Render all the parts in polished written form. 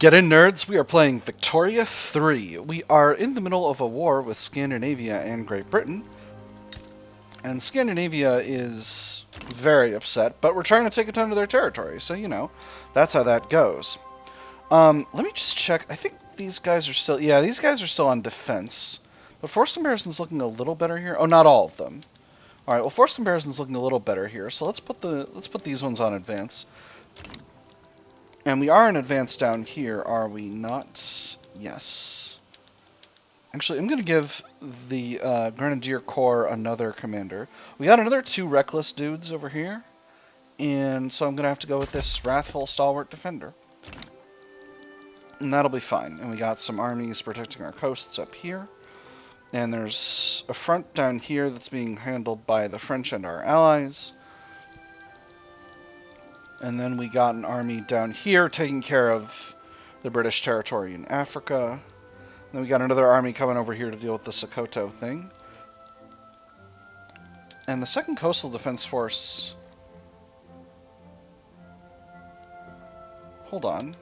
Get in, nerds! We are playing Victoria 3. We are in the middle of a war with Scandinavia and Great Britain. And Scandinavia is very upset, but we're trying to take it under their territory, so, you know, that's how that goes. Let me just check. I think these guys are still... Yeah, these guys are still on defense. But force comparison's looking a little better here. Oh, not all of them. Alright, well, force comparison's looking a little better here, so let's put these ones on advance. And we are in advance down here, are we not? Yes. Actually, I'm going to give the Grenadier Corps another commander. We got another 2 reckless dudes over here. And so I'm going to have to go with this wrathful stalwart defender. And that'll be fine. And we got some armies protecting our coasts up here. And there's a front down here that's being handled by the French and our allies. And then we got an army down here taking care of the British territory in Africa. And then we got another army coming over here to deal with the Sokoto thing. And the 2nd Coastal Defense Force... Hold on.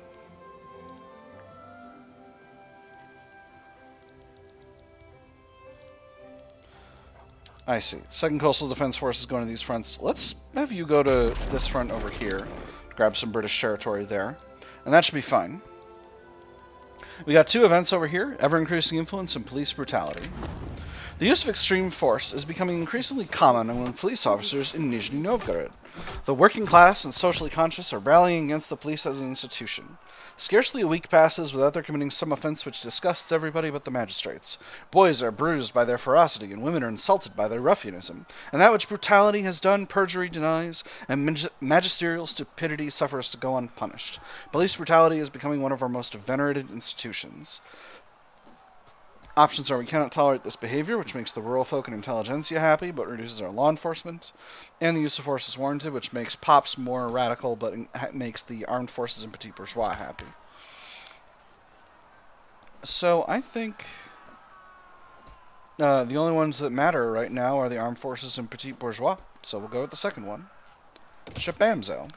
I see. 2nd Coastal Defense Force is going to these fronts. Let's have you go to this front over here. Grab some British territory there. And that should be fine. We got 2 events over here. Ever-increasing influence and police brutality. The use of extreme force is becoming increasingly common among police officers in Nizhny Novgorod. The working class and socially conscious are rallying against the police as an institution. Scarcely a week passes without their committing some offense which disgusts everybody but the magistrates. Boys are bruised by their ferocity, and women are insulted by their ruffianism. And that which brutality has done, perjury denies, and magisterial stupidity suffers to go unpunished. Police brutality is becoming one of our most venerated institutions. Options are: we cannot tolerate this behavior, which makes the rural folk and intelligentsia happy, but reduces our law enforcement. And the use of force is warranted, which makes pops more radical, but makes the armed forces and petit bourgeois happy. So I think the only ones that matter right now are the armed forces and petit bourgeois. So we'll go with the 2nd one. Shabamzo.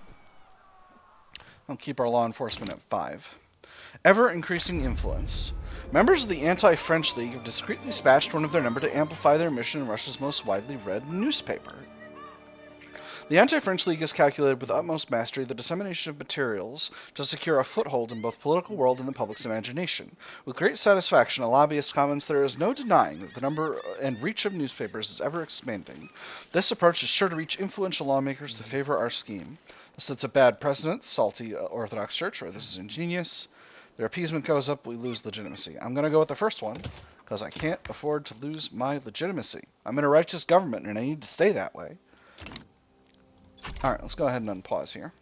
We'll keep our law enforcement at 5. Ever-increasing influence. Members of the Anti-French League have discreetly dispatched one of their number to amplify their mission in Russia's most widely read newspaper. The Anti-French League has calculated with utmost mastery the dissemination of materials to secure a foothold in both the political world and the public's imagination. With great satisfaction, a lobbyist comments there is no denying that the number and reach of newspapers is ever expanding. This approach is sure to reach influential lawmakers to favor our scheme. This sets a bad precedent, salty Orthodox Church, or this is ingenious. Their appeasement goes up, we lose legitimacy. I'm going to go with the first one, because I can't afford to lose my legitimacy. I'm in a righteous government, and I need to stay that way. Alright, let's go ahead and unpause here.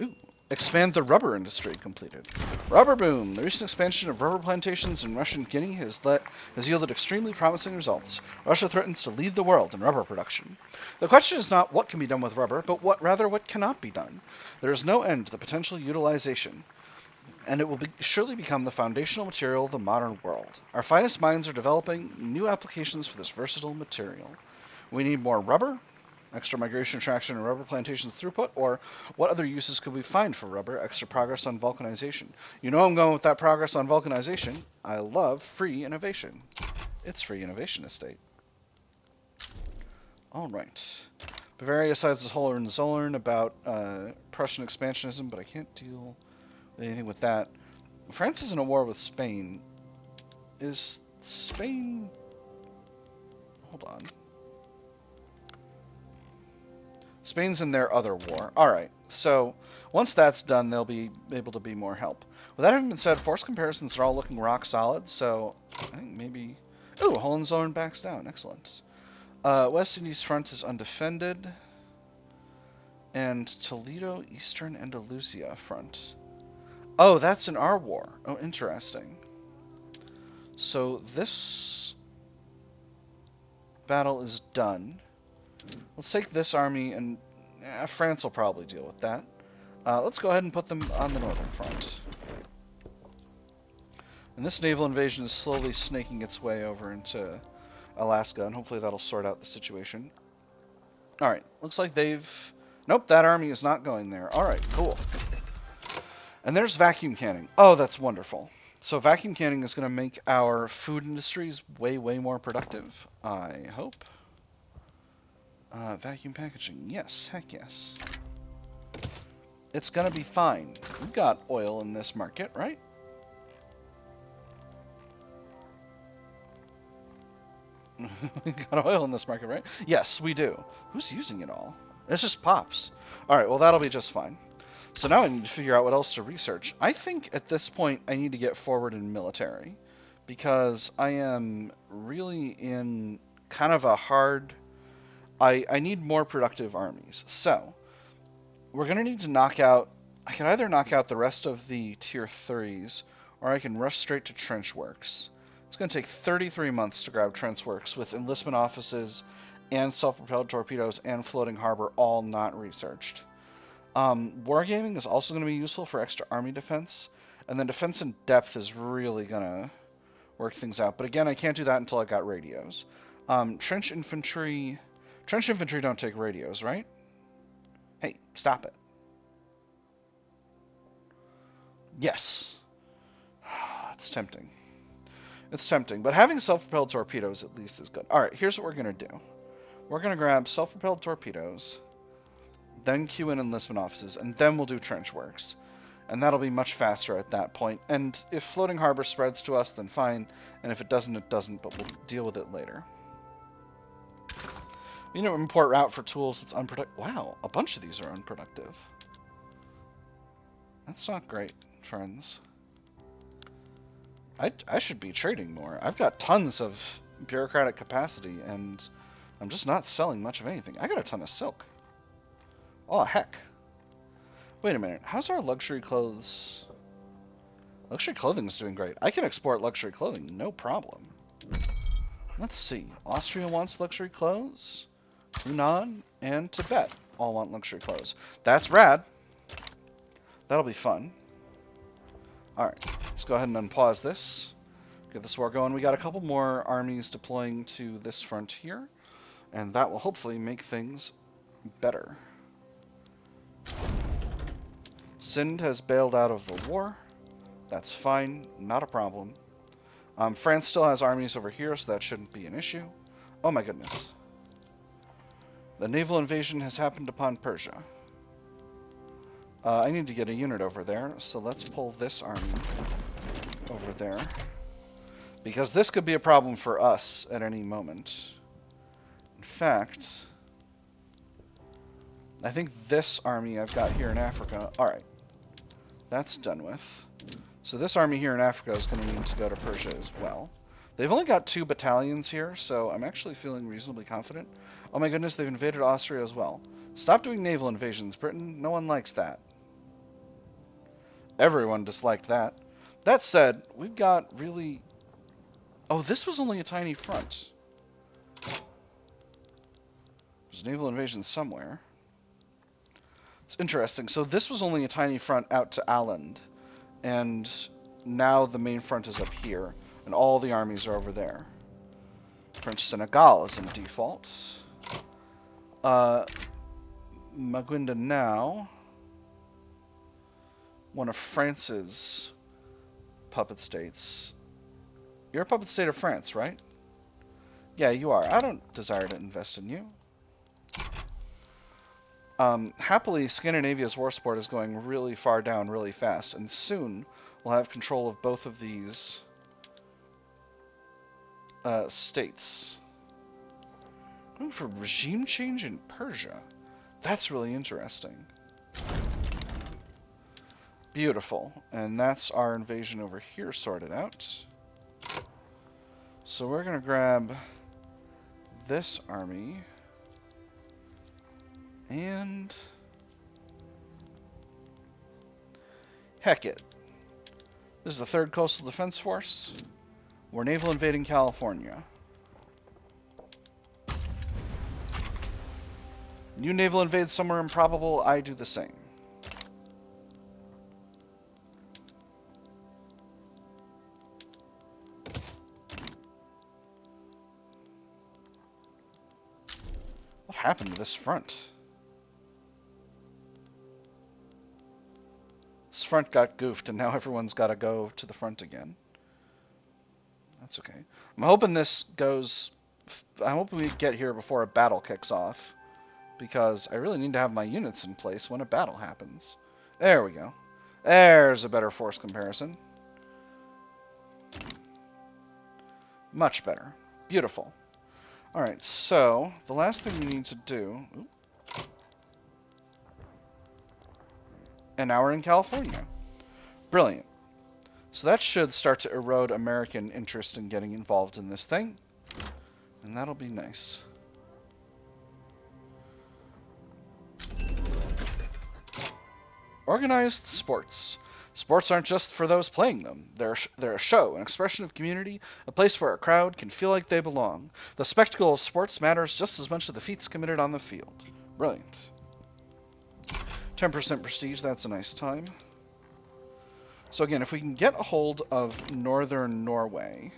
Ooh, expand the rubber industry completed. Rubber boom! The recent expansion of rubber plantations in Russian Guinea has yielded extremely promising results. Russia threatens to lead the world in rubber production. The question is not what can be done with rubber, but rather what cannot be done. There is no end to the potential utilization, and it will surely become the foundational material of the modern world. Our finest minds are developing new applications for this versatile material. We need more rubber, extra migration attraction and rubber plantations throughput, or what other uses could we find for rubber, extra progress on vulcanization? You know I'm going with that progress on vulcanization. I love free innovation. It's free innovation estate. Alright. Bavaria cites this Hohenzollern about Prussian expansionism, but I can't deal with anything with that. France is in a war with Spain. Is Spain... Hold on. Spain's in their other war. Alright, so once that's done, they'll be able to be more help. With that having been said, force comparisons are all looking rock solid, so I think maybe... Ooh, Hohenzollern backs down. Excellent. West Indies front is undefended. And Toledo, Eastern Andalusia front. Oh, that's in our war. Oh, interesting. So this battle is done. Let's take this army, and France will probably deal with that. Let's go ahead and put them on the northern front. And this naval invasion is slowly snaking its way over into Alaska, and hopefully that'll sort out the situation. Alright, looks like they've Nope, that army is not going there. All right, cool. And there's vacuum canning. Oh, that's wonderful. So vacuum canning is going to make our food industries way, way more productive, I hope. Vacuum packaging. Yes, heck yes. It's going to be fine. We've got oil in this market, right? We've got oil in this market, right? Yes, we do. Who's using it all? It's just pops. All right, well, that'll be just fine. So now I need to figure out what else to research. I think at this point I need to get forward in military because I am really in kind of a hard... I need more productive armies. So we're going to need to knock out... I can either knock out the rest of the tier 3s or I can rush straight to trench works. It's going to take 33 months to grab trench works with enlistment offices and self-propelled torpedoes and floating harbor all not researched. Wargaming is also going to be useful for extra army defense, and then defense in depth is really going to work things out. But again, I can't do that until I got radios. Trench infantry don't take radios, right? Hey, stop it. Yes. It's tempting. It's tempting, but having self-propelled torpedoes at least is good. All right, here's what we're going to do. We're going to grab self-propelled torpedoes, then queue in enlistment offices, and then we'll do trench works. And that'll be much faster at that point. And if floating harbor spreads to us, then fine. And if it doesn't, it doesn't, but we'll deal with it later. You know, import route for tools that's unproductive. Wow, a bunch of these are unproductive. That's not great, friends. I should be trading more. I've got tons of bureaucratic capacity, and I'm just not selling much of anything. I got a ton of silk. Oh, heck. Wait a minute. How's our luxury clothes? Luxury clothing is doing great. I can export luxury clothing, no problem. Let's see. Austria wants luxury clothes. Yunnan and Tibet all want luxury clothes. That's rad. That'll be fun. Alright. Let's go ahead and unpause this. Get this war going. We got a couple more armies deploying to this frontier. And that will hopefully make things better. Sind has bailed out of the war. That's fine. Not a problem. France still has armies over here, so that shouldn't be an issue. Oh my goodness. The naval invasion has happened upon Persia. I need to get a unit over there, so let's pull this army over there. Because this could be a problem for us at any moment. In fact, I think this army I've got here in Africa... Alright. That's done with. So this army here in Africa is going to need to go to Persia as well. They've only got 2 battalions here, so I'm actually feeling reasonably confident. Oh my goodness, they've invaded Austria as well. Stop doing naval invasions, Britain. No one likes that. Everyone disliked that. That said, we've got really... Oh, this was only a tiny front. There's naval invasion somewhere. It's interesting. So this was only a tiny front out to Åland. And now the main front is up here. And all the armies are over there. French Senegal is in default. Maguinda now. One of France's puppet states. You're a puppet state of France, right? Yeah, you are. I don't desire to invest in you. Happily, Scandinavia's war sport is going really far down really fast, and soon we'll have control of both of these states. Going for regime change in Persia. That's really interesting. Beautiful. And that's our invasion over here sorted out. So we're going to grab this army. And... heck it. This is the 3rd Coastal Defense Force. We're naval invading California. You naval invade somewhere improbable, I do the same. What happened to this front? This front got goofed, and now everyone's got to go to the front again. That's okay. I'm hoping this goes... I hope we get here before a battle kicks off, because I really need to have my units in place when a battle happens. There we go. There's a better force comparison. Much better. Beautiful. Alright, so the last thing we need to do... And now we're in California. Brilliant. So that should start to erode American interest in getting involved in this thing. And that'll be nice. Organized sports. Sports aren't just for those playing them. They're a show, an expression of community, a place where a crowd can feel like they belong. The spectacle of sports matters just as much as the feats committed on the field. Brilliant. 10% prestige, that's a nice time. So again, if we can get a hold of northern Norway,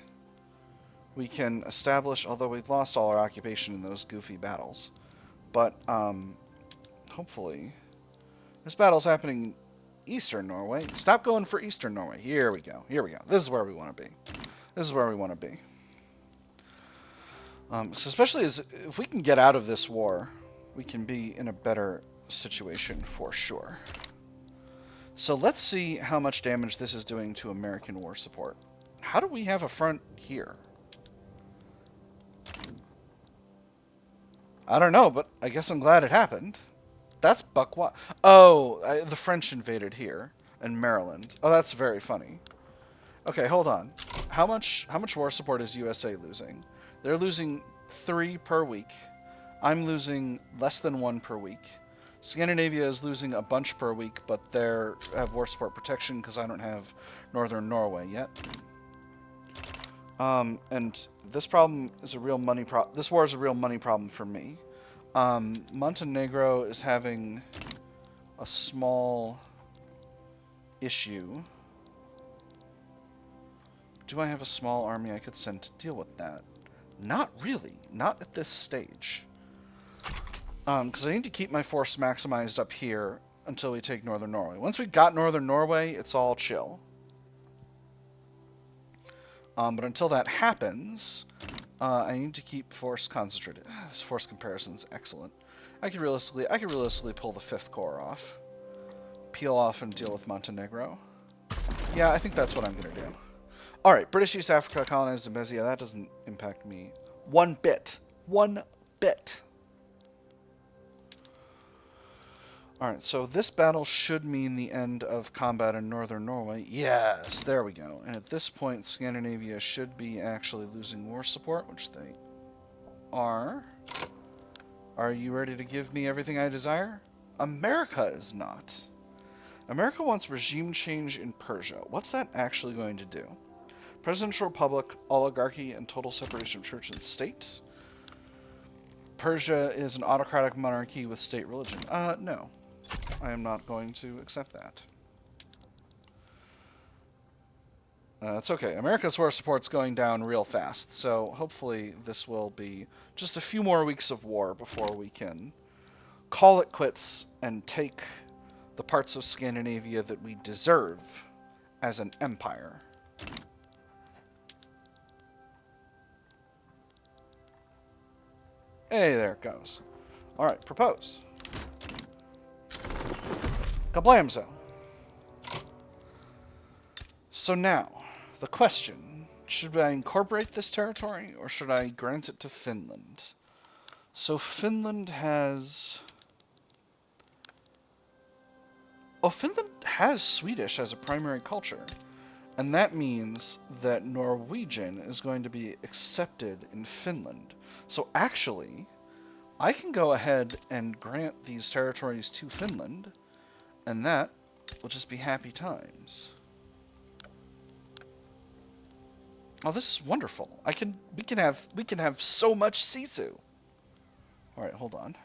we can establish, although we've lost all our occupation in those goofy battles, but hopefully... This battle's happening in eastern Norway. Stop going for eastern Norway. Here we go. Here we go. This is where we want to be. This is where we want to be. So especially as if we can get out of this war, we can be in a better situation for sure. So let's see how much damage this is doing to American war support. How do we have a front here? I don't know, but I guess I'm glad it happened. That's Buckwa. Oh, the French invaded here in Maryland. Oh, that's very funny. Okay, hold on. How much war support is USA losing? They're losing 3 per week. I'm losing less than 1 per week. Scandinavia is losing a bunch per week, but they have war support protection because I don't have northern Norway yet. And this problem is a real money problem. This war is a real money problem for me. Montenegro is having a small issue. Do I have a small army I could send to deal with that? Not really. Not at this stage. Because I need to keep my force maximized up here until we take northern Norway. Once we got northern Norway, it's all chill. But until that happens, I need to keep force concentrated. This force comparison is excellent. I could realistically pull the 5th Corps off, peel off and deal with Montenegro. Yeah, I think that's what I'm gonna do. All right, British East Africa colonized Zambezia. That doesn't impact me one bit. One bit. Alright, so this battle should mean the end of combat in northern Norway. Yes, there we go. And at this point, Scandinavia should be actually losing war support, which they are. Are you ready to give me everything I desire? America is not. America wants regime change in Persia. What's that actually going to do? Presidential republic, oligarchy, and total separation of church and state? Persia is an autocratic monarchy with state religion. No. I am not going to accept that. It's okay. America's war support's going down real fast, so hopefully this will be just a few more weeks of war before we can call it quits and take the parts of Scandinavia that we deserve as an empire. Hey, there it goes. Alright, propose. Kablamzo. So now, the question, should I incorporate this territory or should I grant it to Finland? So Finland has... Oh, Finland has Swedish as a primary culture. And that means that Norwegian is going to be accepted in Finland. So actually, I can go ahead and grant these territories to Finland, and that will just be happy times. Oh, this is wonderful. We can have so much sisu. All right, hold on.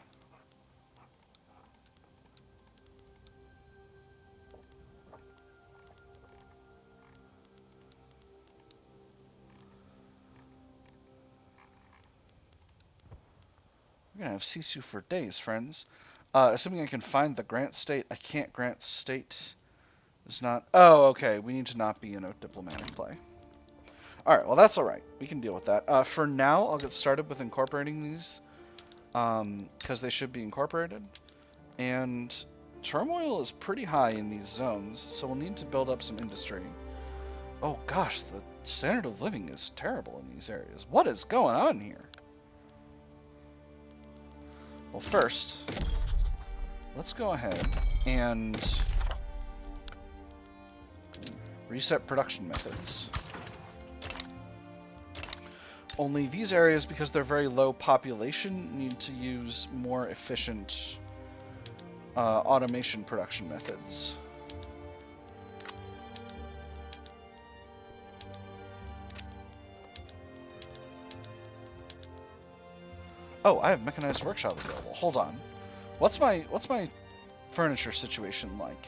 We're gonna have sisu for days, friends. Assuming I can find the grant state. I can't grant state. Is not... Oh, okay. We need to not be in a diplomatic play. Alright, well that's alright. We can deal with that. For now, I'll get started with incorporating these. Because they should be incorporated. And turmoil is pretty high in these zones, so we'll need to build up some industry. Oh gosh, the standard of living is terrible in these areas. What is going on here? Well, first, let's go ahead and reset production methods. Only these areas, because they're very low population, need to use more efficient automation production methods. Oh, I have mechanized workshop available. Hold on. What's my furniture situation like?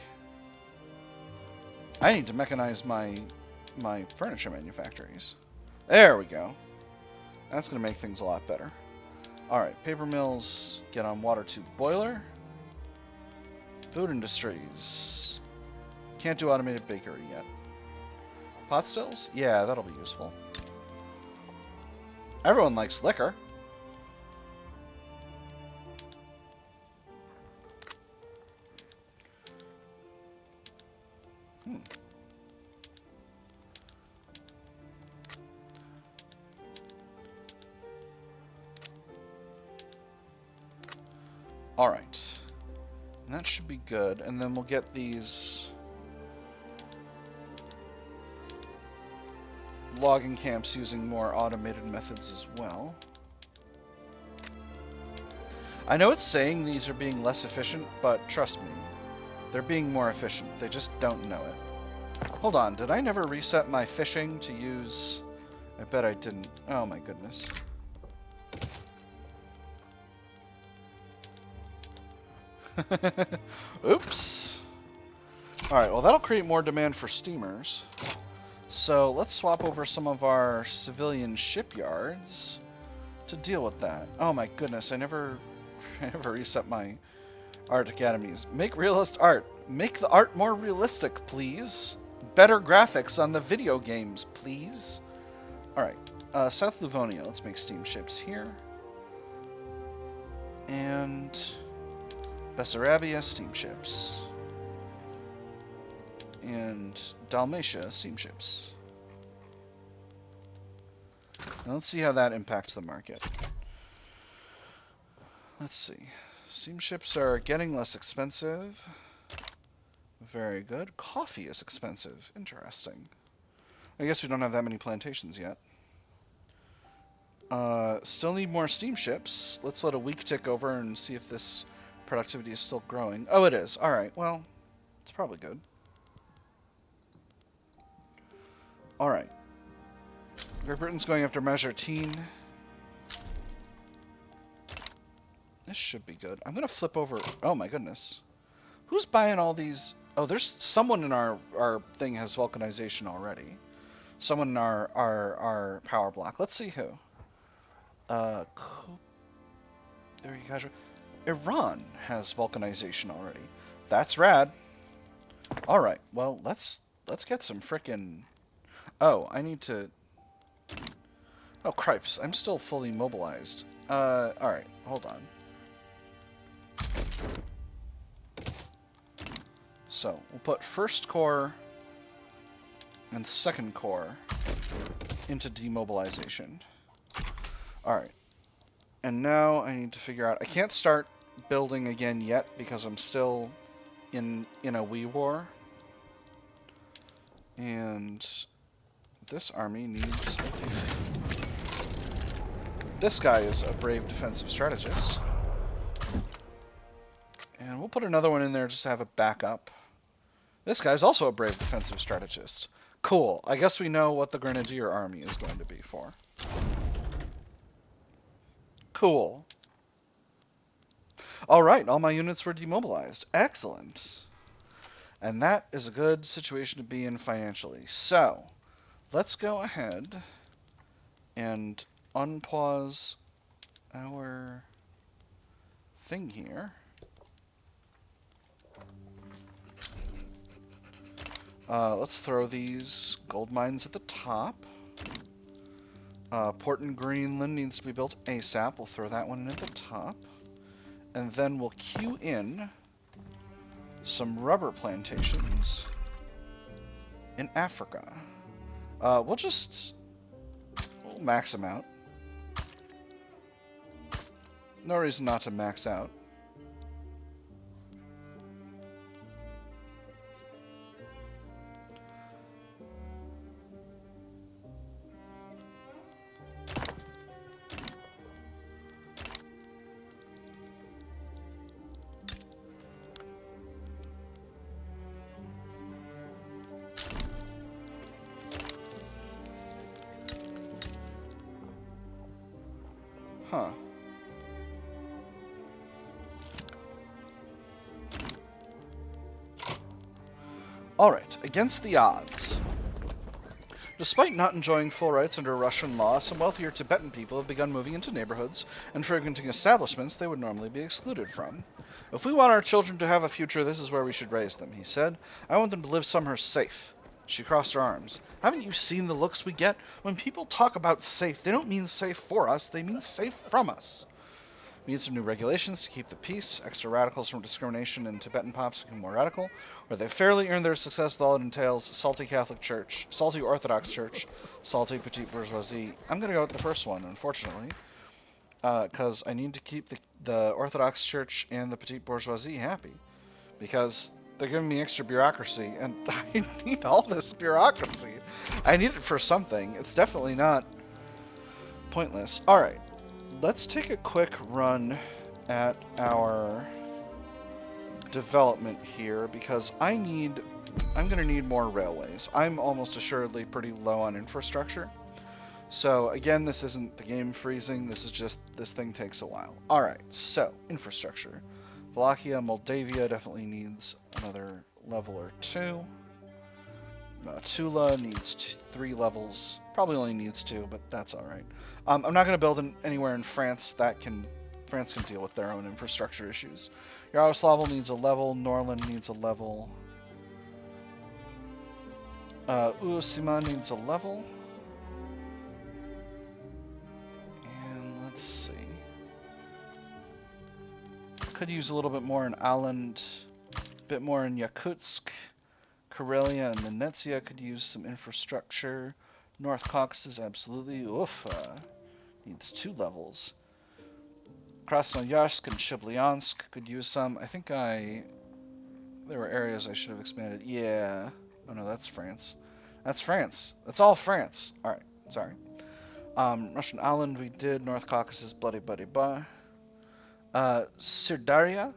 I need to mechanize my furniture manufactories. There we go. That's going to make things a lot better. Alright, paper mills, get on water tube boiler. Food industries. Can't do automated bakery yet. Pot stills? Yeah, that'll be useful. Everyone likes liquor. Alright. That should be good. And then we'll get these logging camps using more automated methods as well. I know it's saying these are being less efficient, but trust me, they're being more efficient. They just don't know it. Hold on, did I never reset my fishing to use... I bet I didn't. Oh my goodness. Oops. Alright, well that'll create more demand for steamers. So let's swap over some of our civilian shipyards to deal with that. Oh my goodness, I never reset my art academies. Make realist art. Make the art more realistic, please. Better graphics on the video games, please. Alright, South Livonia, let's make steamships here. And Bessarabia, steamships. And Dalmatia, steamships. Now let's see how that impacts the market. Let's see. Steamships are getting less expensive. Very good. Coffee is expensive. Interesting. I guess we don't have that many plantations yet. Still need more steamships. Let's let a week tick over and see if this productivity is still growing. Oh, it is. Alright, well, it's probably good. Alright. Great Britain's going after Majertine. This should be good. I'm going to flip over... Oh, my goodness. Who's buying all these... Oh, there's someone in our thing has vulcanization already. Someone in our power block. Let's see who. There you guys are. Iran has vulcanization already. That's rad. Alright, well, let's get some frickin'... Oh, I need to... Oh, cripes. I'm still fully mobilized. Alright, hold on. So, we'll put first corps and second corps into demobilization. Alright. And now I need to figure out... I can't start building again yet because I'm still in a wee war. And this army needs... This guy is a brave defensive strategist. And we'll put another one in there just to have a backup. This guy's also a brave defensive strategist. Cool. I guess we know what the Grenadier army is going to be for. Cool. Alright, all my units were demobilized. Excellent. And that is a good situation to be in financially. So, let's go ahead and unpause our thing here. Let's throw these gold mines at the top. Port in Greenland needs to be built ASAP. We'll throw that one in at the top. And then we'll queue in some rubber plantations in Africa. We'll max them out. No reason not to max out. Huh. Alright, against the odds. Despite not enjoying full rights under Russian law, some wealthier Tibetan people have begun moving into neighborhoods and frequenting establishments they would normally be excluded from. If we want our children to have a future, this is where we should raise them, he said. I want them to live somewhere safe. She crossed her arms. Haven't you seen the looks we get? When people talk about safe, they don't mean safe for us, they mean safe from us. We need some new regulations to keep the peace, extra radicals from discrimination, and Tibetan pops become more radical, where they fairly earn their success with all it entails: salty Catholic Church, salty Orthodox Church, salty petite bourgeoisie. I'm going to go with the first one, unfortunately, because I need to keep the Orthodox Church and the petite bourgeoisie happy, because they're giving me extra bureaucracy, and I need all this bureaucracy. I need it for something. It's definitely not pointless. Alright. Let's take a quick run at our development here, because I'm going to need more railways. I'm almost assuredly pretty low on infrastructure. So again, this isn't the game freezing, this is just, this thing takes a while. Alright, so, infrastructure. Wallachia, Moldavia definitely needs another level or two. Tula needs 3 levels. Probably only needs 2, but that's alright. I'm not going to build anywhere in France. France can deal with their own infrastructure issues. Yaroslavl needs a level. Norland needs a level. Uosima needs a level. And let's see. Could use a little bit more in Åland, a bit more in Yakutsk. Karelia and Nenetsia could use some infrastructure. North Caucasus, absolutely. Oof, needs 2 levels. Krasnoyarsk and Shublyansk could use some. I think there were areas I should have expanded. Yeah. Oh no, that's France. That's France. That's all France. Alright, sorry. Russian Island we did. North Caucasus, bloody buddy blah. Sirdaria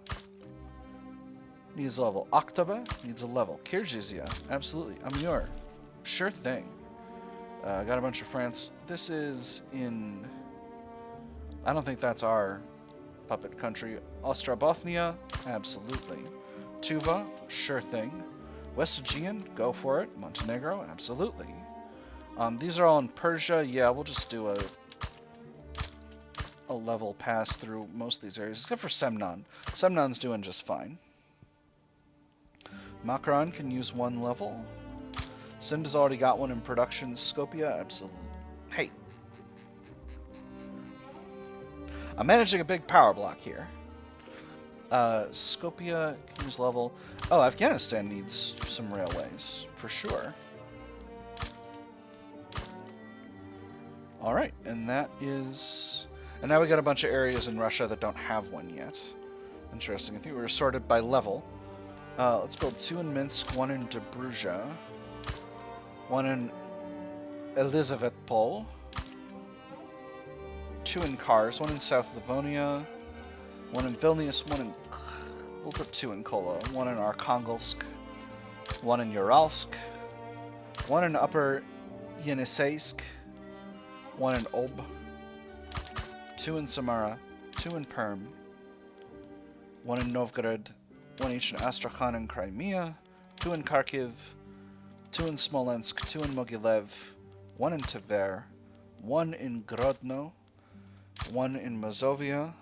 needs a level. Akhtaba needs a level. Kyrgyzia, absolutely. Amur, sure thing. Got a bunch of France. This is in... I don't think that's our puppet country. Ostrobothnia, absolutely. Tuva, sure thing. West Aegean, go for it. Montenegro, absolutely. These are all in Persia. Yeah, we'll just do a level pass through most of these areas, except for Semnon. Semnon's doing just fine. Makran can use 1 level. Sind has already got one in production. Skopje, absolutely. Hey. I'm managing a big power block here. Skopje can use level. Oh, Afghanistan needs some railways, for sure. Alright, and that is... And now we got a bunch of areas in Russia that don't have one yet. Interesting. I think we were sorted by level. Let's build 2 in Minsk, 1 in Dobruja, 1 in Elizabethpol, 2 in Kars, 1 in South Livonia, 1 in Vilnius, 1 in... We'll put 2 in Kola, 1 in Arkhangelsk, 1 in Uralsk, 1 in Upper Yeniseisk, 1 in Ob, 2 in Samara, 2 in Perm, 1 in Novgorod, 1 each in Astrakhan and Crimea, 2 in Kharkiv, 2 in Smolensk, 2 in Mogilev, 1 in Tver, 1 in Grodno, 1 in Mazovia,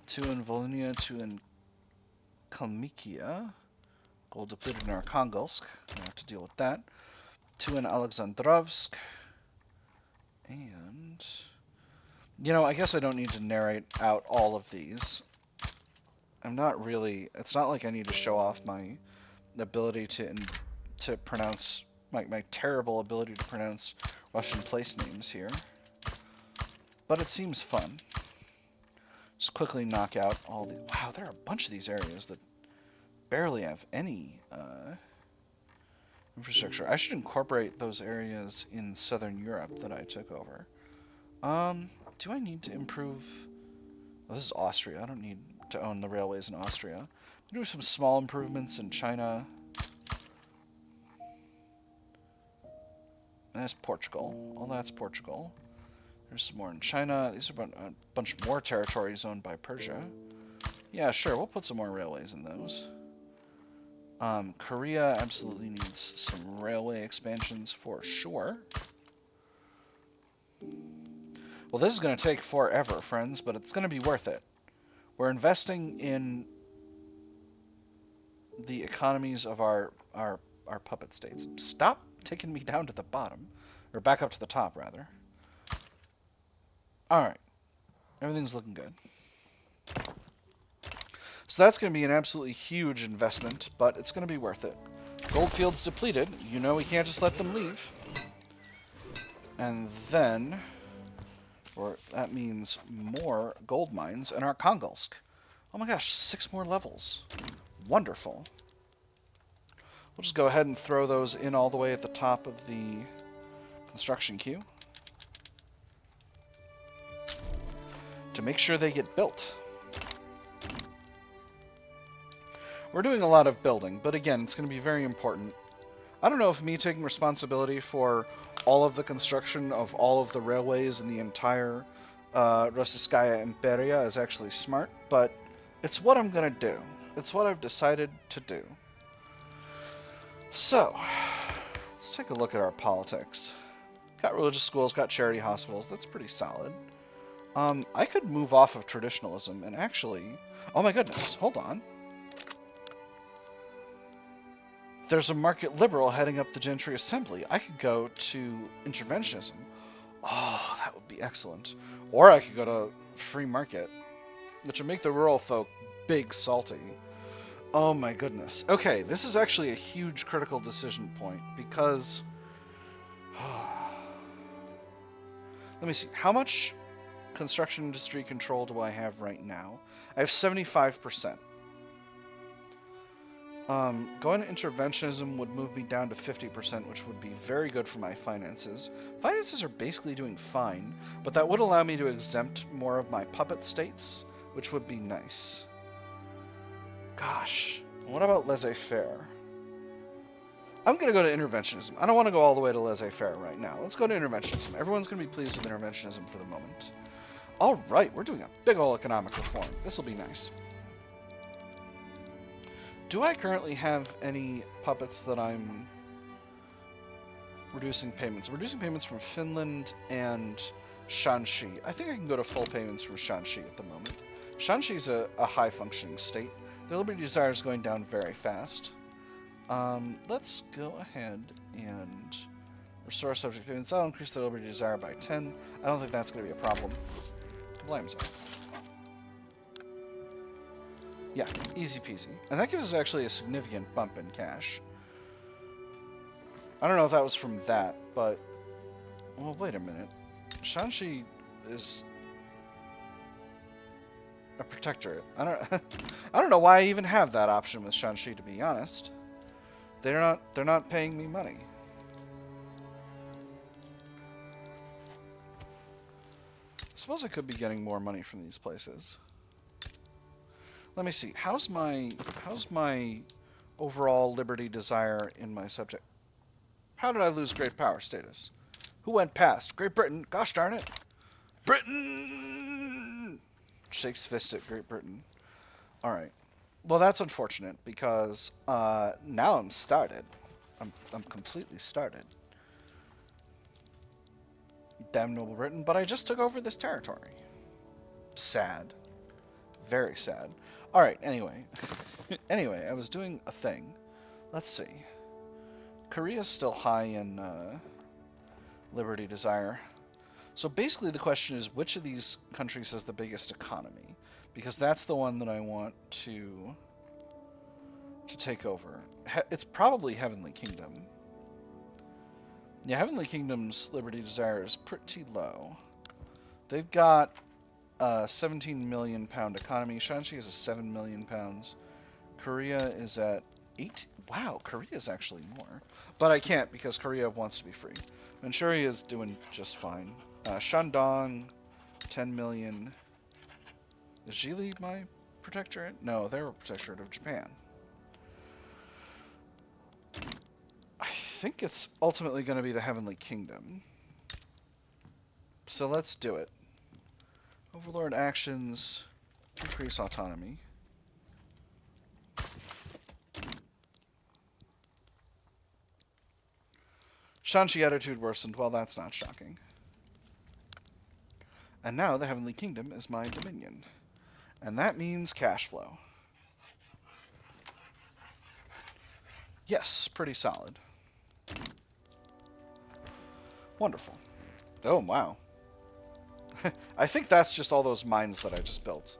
2 in Volhynia, 2 in Kalmykia, Gold depleted in Arkhangelsk. I have to deal with that. 2 in Alexandrovsk. And... You know, I guess I don't need to narrate out all of these. I'm not really... It's not like I need to show off my ability to pronounce... My terrible ability to pronounce Russian place names here. But it seems fun. Just quickly knock out all the... Wow, there are a bunch of these areas that barely have any infrastructure. I should incorporate those areas in Southern Europe that I took over. Do I need to improve... Well, this is Austria. I don't need to own the railways in Austria. Do some small improvements in China. And that's Portugal. All that's Portugal. There's some more in China. These are a bunch more territories owned by Persia. Yeah, sure. We'll put some more railways in those. Korea absolutely needs some railway expansions for sure. Well, this is going to take forever, friends, but it's going to be worth it. We're investing in the economies of our puppet states. Stop taking me down to the bottom. Or back up to the top, rather. Alright. Everything's looking good. So that's going to be an absolutely huge investment, but it's going to be worth it. Goldfields depleted. You know we can't just let them leave. And then... Or that means more gold mines in Arkhangelsk. Oh my gosh, 6 more levels. Wonderful. We'll just go ahead and throw those in all the way at the top of the construction queue. To make sure they get built. We're doing a lot of building, but again, it's going to be very important. I don't know if me taking responsibility for all of the construction of all of the railways in the entire Rossiyskaya Imperia is actually smart, but it's what I'm going to do. It's what I've decided to do. So, let's take a look at our politics. Got religious schools, got charity hospitals. That's pretty solid. I could move off of traditionalism and actually... Oh my goodness, hold on. There's a market liberal heading up the Gentry Assembly. I could go to interventionism. Oh, that would be excellent. Or I could go to free market, which would make the rural folk big salty. Oh my goodness. Okay, this is actually a huge critical decision point because... Let me see. How much construction industry control do I have right now? I have 75%. Going to interventionism would move me down to 50%, which would be very good for my finances. Finances are basically doing fine, but that would allow me to exempt more of my puppet states, which would be nice. Gosh, what about laissez-faire? I'm going to go to interventionism. I don't want to go all the way to laissez-faire right now. Let's go to interventionism. Everyone's going to be pleased with interventionism for the moment. All right, we're doing a big ol' economic reform. This will be nice. Do I currently have any puppets that I'm reducing payments? I'm reducing payments from Finland and Shanxi. I think I can go to full payments from Shanxi at the moment. Shanxi's a high-functioning state. Their liberty desire is going down very fast. Let's go ahead and restore subject payments. That'll increase their liberty desire by 10. I don't think that's going to be a problem. Blame himself. Yeah, easy peasy. And that gives us actually a significant bump in cash. I don't know if that was from that, but... Well, wait a minute. Shanxi is a protectorate. I don't know why I even have that option with Shanxi, to be honest. They're not paying me money. I suppose I could be getting more money from these places. Let me see. How's my overall liberty desire in my subject? How did I lose great power status? Who went past? Great Britain. Gosh darn it. Britain! Shakes fist at Great Britain. Alright. Well, that's unfortunate because now I'm started. I'm completely started. Damn noble Britain, but I just took over this territory. Sad. Very sad. Alright, anyway. Anyway, I was doing a thing. Let's see. Korea's still high in liberty desire. So basically the question is, which of these countries has the biggest economy? Because that's the one that I want to take over. It's probably Heavenly Kingdom. Yeah, Heavenly Kingdom's liberty desire is pretty low. They've got a 17 million pound economy. Shanxi is a 7 million pounds. Korea is at 8. Wow, Korea is actually more. But I can't because Korea wants to be free. Manchuria is doing just fine. Shandong, 10 million. Is Zhili my protectorate? No, they're a protectorate of Japan. I think it's ultimately going to be the Heavenly Kingdom. So let's do it. Overlord actions, increase autonomy. Shanxi attitude worsened. Well, that's not shocking. And now the Heavenly Kingdom is my dominion. And that means cash flow. Yes, pretty solid. Wonderful. Oh, wow. I think that's just all those mines that I just built.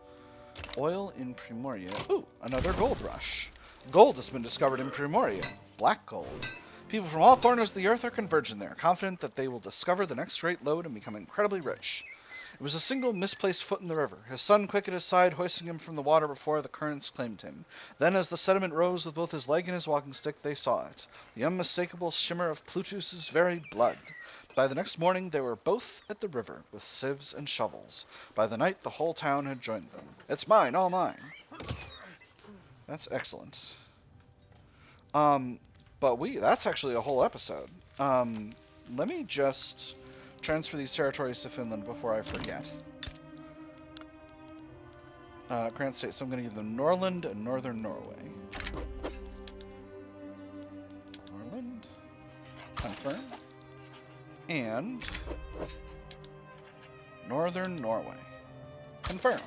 Oil in Primoria. Ooh, another gold rush. Gold has been discovered in Primoria. Black gold. People from all corners of the earth are converging there, confident that they will discover the next great lode and become incredibly rich. It was a single misplaced foot in the river, his son quick at his side, hoisting him from the water before the currents claimed him. Then, as the sediment rose with both his leg and his walking stick, they saw it, the unmistakable shimmer of Plutus's very blood. By the next morning, they were both at the river, with sieves and shovels. By the night, the whole town had joined them. It's mine, all mine. That's excellent. That's actually a whole episode. Let me just transfer these territories to Finland before I forget. Grant State, so I'm going to give them Norland and Northern Norway. Norland. Confirm. And Northern Norway. Confirm.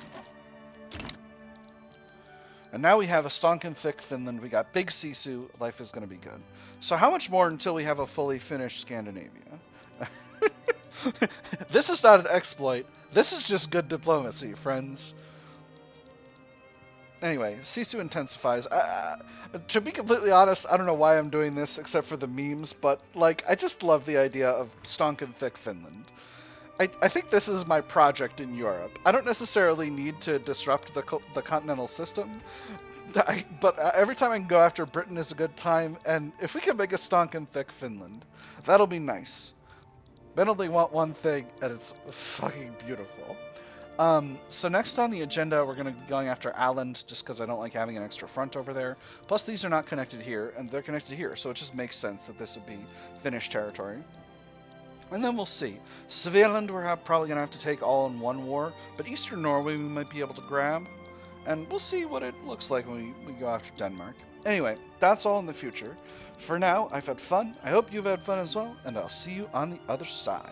And now we have a stonkin' thick Finland. We got big sisu. Life is going to be good. So how much more until we have a fully finished Scandinavia? This is not an exploit. This is just good diplomacy, friends. Anyway, sisu intensifies. To be completely honest, I don't know why I'm doing this except for the memes, but like I just love the idea of stonkin' thick Finland. I think this is my project in Europe. I don't necessarily need to disrupt the continental system, but every time I can go after Britain is a good time, and if we can make a stonkin' thick Finland, that'll be nice. Then only want one thing, and it's fucking beautiful. So next on the agenda, we're going to be going after Åland, just because I don't like having an extra front over there. Plus, these are not connected here, and they're connected here, so it just makes sense that this would be Finnish territory. And then we'll see. Svealand we're probably going to have to take all in one war, but Eastern Norway we might be able to grab. And we'll see what it looks like when we go after Denmark. Anyway, that's all in the future. For now, I've had fun. I hope you've had fun as well, and I'll see you on the other side.